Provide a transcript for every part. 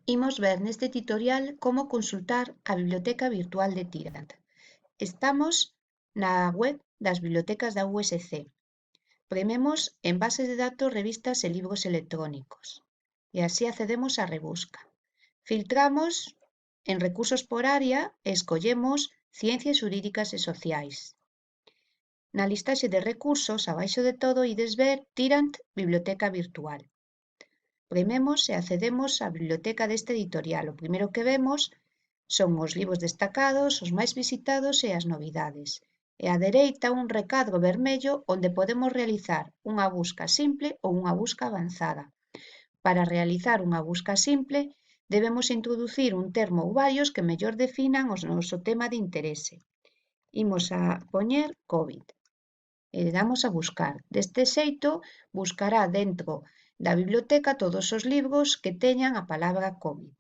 Imos ver neste tutorial como consultar a biblioteca virtual de Tirant. Estamos na web das bibliotecas da USC. Prememos en bases de datos, revistas e libros electrónicos e así accedemos á rebusca. Filtramos en recursos por área e escollemos Ciencias Xurídicas e Sociais. Na listaxe de recursos, abaixo de todo, ides ver Tirant Biblioteca Virtual. Prememos e accedemos á biblioteca deste editorial. O primeiro que vemos son os libros destacados, os máis visitados e as novidades. E á dereita un recadro vermello onde podemos realizar unha busca simple ou unha busca avanzada. Para realizar unha busca simple, debemos introducir un termo ou varios que mellor definan o noso tema de interese. Imos a poñer COVID e damos a buscar. Deste xeito, buscará dentro da biblioteca todos os libros que teñan a palabra COVID.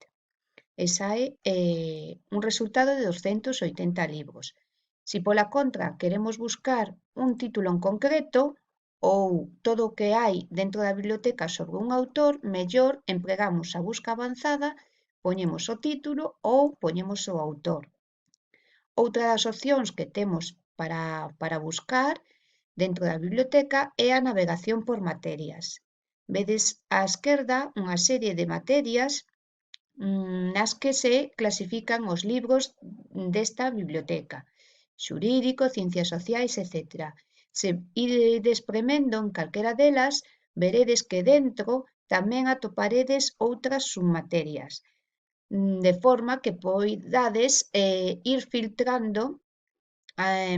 E sae un resultado de 280 libros. Si pola contra queremos buscar un título en concreto ou todo o que hai dentro da biblioteca sobre un autor, mellor empregamos a busca avanzada, poñemos o título ou poñemos o autor. Outra das opcións que temos para buscar dentro da biblioteca é a navegación por materias. Vedes á esquerda unha serie de materias nas que se clasifican os libros desta biblioteca, xurídico, ciencias sociais, etc. Se ides premendo en calquera delas, veredes que dentro tamén atoparedes outras submaterias, de forma que poidades ir filtrando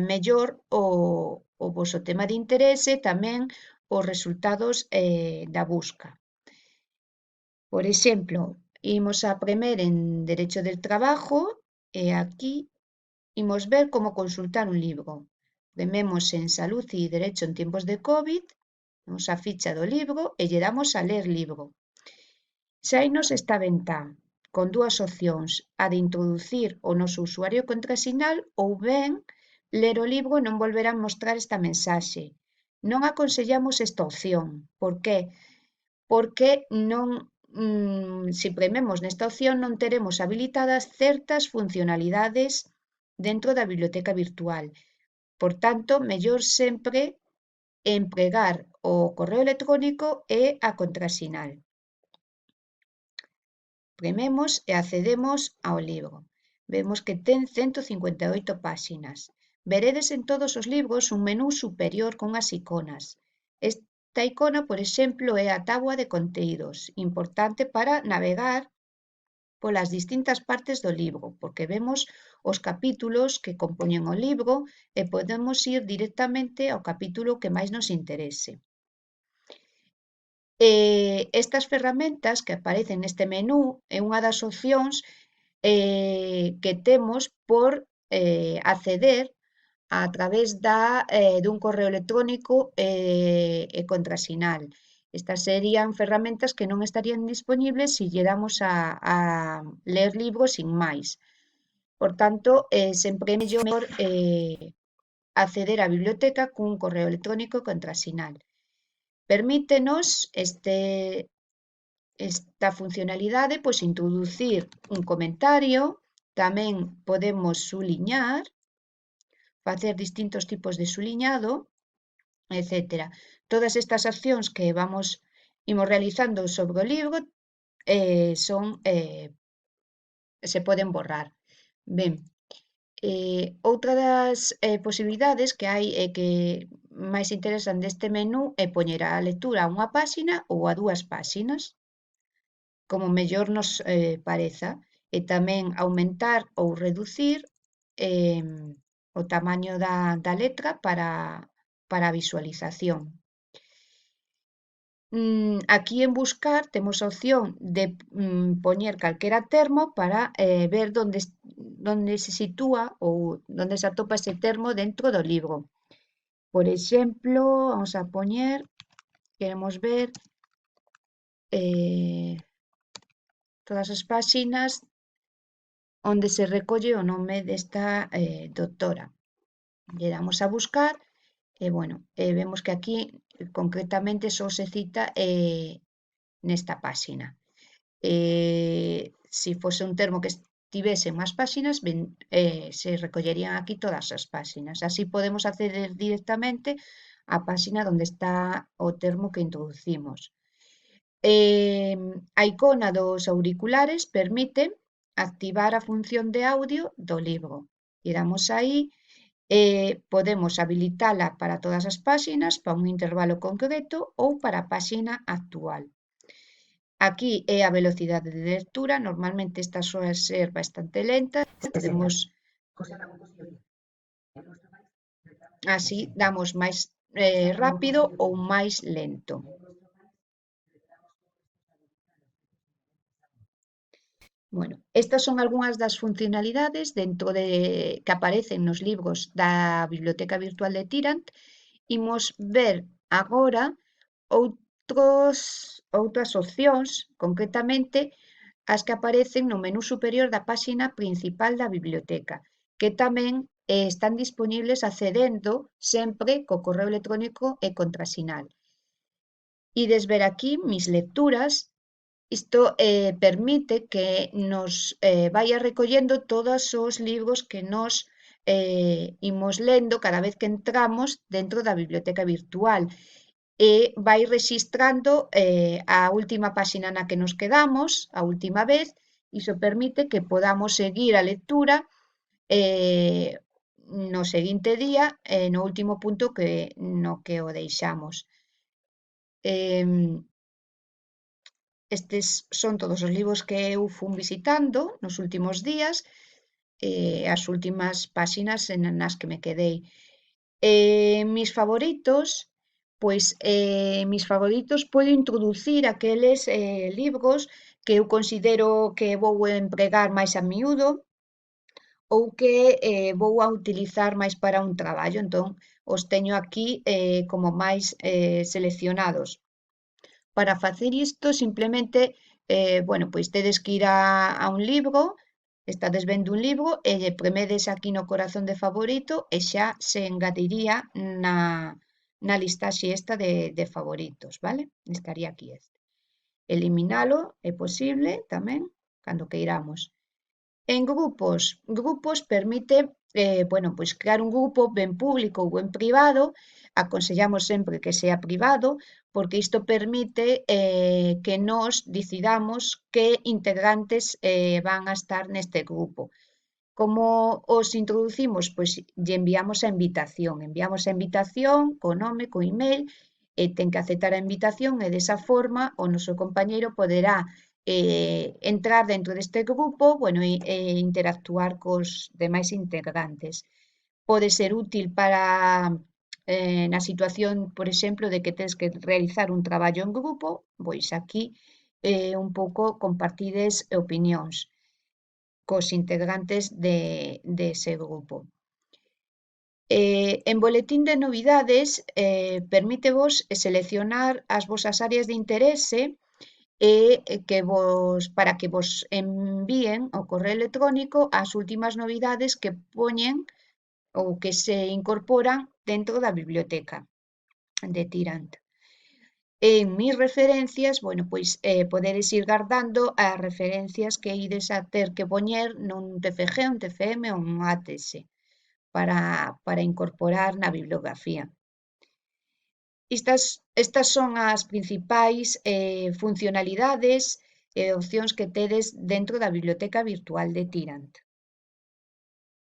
mellor o voso tema de interese, tamén os resultados da busca. Por exemplo, imos a premer en Derecho del Trabajo e aquí imos ver como consultar un libro. Prememos en Salud e Derecho en tiempos de COVID, vamos a ficha do libro e lle damos a ler libro. Sainos esta ventá con dúas opcións, a de introducir o noso usuario e contrasinal ou ben ler o libro e non volverán mostrar esta mensaxe. Non aconsellamos esta opción. Por que? Porque non se prememos nesta opción non teremos habilitadas certas funcionalidades dentro da biblioteca virtual. Por tanto, mellor sempre empregar o correo electrónico e a contrasinal. Prememos e accedemos ao libro. Vemos que ten 158 páxinas. Veredes en todos os libros un menú superior con as iconas. Esta icona, por exemplo, é a táboa de contidos, importante para navegar polas distintas partes do libro, porque vemos os capítulos que compoñen o libro e podemos ir directamente ao capítulo que máis nos interese. Estas ferramentas que aparecen neste menú é unha das opcións que temos por acceder a través dun correo electrónico e contrasinal. Estas serían ferramentas que non estarían dispoñibles se lle damos a ler libros sin máis. Por tanto, sempre é mellor acceder á biblioteca cun correo electrónico e contrasinal. Permítenos esta funcionalidade pois introducir un comentario, tamén podemos subliñar, facer distintos tipos de subliñado, etc. Todas estas accións que imos realizando sobre o libro se poden borrar. Ben, outra das posibilidades que hai e que máis interesan deste menú é poñer a lectura a unha páxina ou a dúas páxinas, como mellor nos pareza, e tamén aumentar ou reducir o tamaño da letra para a visualización. Aquí en buscar temos a opción de poñer calquera termo para ver onde se sitúa ou onde se atopa ese termo dentro do libro. Por exemplo, vamos a poñer, queremos ver todas as páxinas onde se recolle o nome desta doutora. Lle damos a buscar e, vemos que aquí concretamente só se cita nesta páxina. se fose un termo que tivese máis páxinas, se recollerían aquí todas as páxinas. Así podemos acceder directamente á páxina onde está o termo que introducimos. A icona dos auriculares permite activar a función de audio do libro. E damos aí, podemos habilitala para todas as páxinas, para un intervalo concreto ou para a páxina actual. Aquí é a velocidade de lectura, normalmente esta soe ser bastante lenta, podemos así damos máis rápido ou máis lento. Bueno, estas son algunhas das funcionalidades dentro de que aparecen nos libros da Biblioteca Virtual de Tirant. Imos ver agora outras opcións, concretamente as que aparecen no menú superior da páxina principal da biblioteca, que tamén están dispoñibles accedendo sempre co correo electrónico e contrasinal. Ides ver aquí mis lecturas. Isto permite que nos vaia recollendo todos os libros que nos imos lendo cada vez que entramos dentro da biblioteca virtual e vai rexistrando a última páxina na que nos quedamos, a última vez. Iso permite que podamos seguir a lectura no seguinte día, no último punto no que o deixamos. Estes son todos os libros que eu fun visitando nos últimos días, as últimas páxinas nas que me quedei. Mis favoritos, pois mis favoritos podo introducir aqueles libros que eu considero que vou empregar máis a miúdo ou que vou a utilizar máis para un traballo, entón os teño aquí como máis seleccionados. Para facer isto, simplemente, bueno, pois tedes que ir a un libro, estades vendo un libro e lle premedes aquí no corazón de favorito e xa se engadiría na listaxe esta de favoritos, vale? Estaría aquí este. Eliminalo é posible tamén, cando queiramos. En grupos permite, bueno, pois crear un grupo ben público ou ben privado. Aconsellamos sempre que sea privado, porque isto permite que nós decidamos que integrantes van a estar neste grupo. Como os introducimos? Pois lle enviamos a invitación co nome, co email, e ten que aceptar a invitación e desa forma o noso compañeiro poderá entrar dentro deste grupo, bueno, e interactuar cos demais integrantes. Pode ser útil para na situación, por exemplo, de que tes que realizar un traballo en grupo, pois aquí un pouco compartides opinións cos integrantes dese grupo. En boletín de novidades permítevos seleccionar as vosas áreas de interese para que vos envíen ao correo electrónico as últimas novidades que poñen ou que se incorporan dentro da biblioteca de Tirant. En mis referencias, bueno, pois podedes ir guardando as referencias que ides a ter que poñer nun TFG, un TFM ou un ATS para incorporar na bibliografía. Estas son as principais funcionalidades e opcións que tedes dentro da Biblioteca Virtual de Tirant.